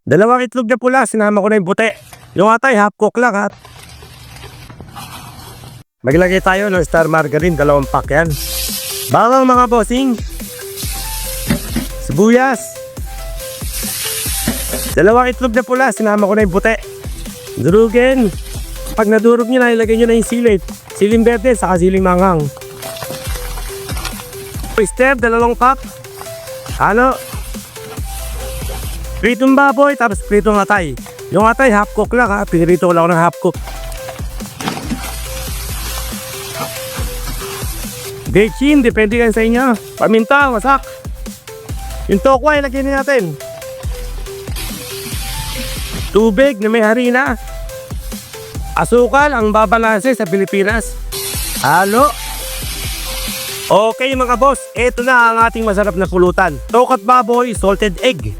Dalawang itlog na pula, sinama ko na yung buti. Yung atay, half cook lang ha. Maglagay tayo ng star margarine, 2 pack yan. Bawang mga bossing. Sibuyas. Dalawang itlog na pula, sinama ko na yung buti. Durugin. Pag nadurog nyo na, ilagay nyo na yung siling. Siling berde, saka siling manghang. Step, 2 cup. Halo. Pritong baboy, tapos pritong atay. Yung atay, half cook lang ha. Pinirito ko lang ng half cook. Bechin, depende yan sa inyo. Paminta, wasak. Yung tokwa, ilagay na natin. Tubig na may harina. Asukal ang babalanse sa Pilipinas. Halo. Okay mga boss, eto na ang ating masarap na pulutan. Tokat baboy, salted egg.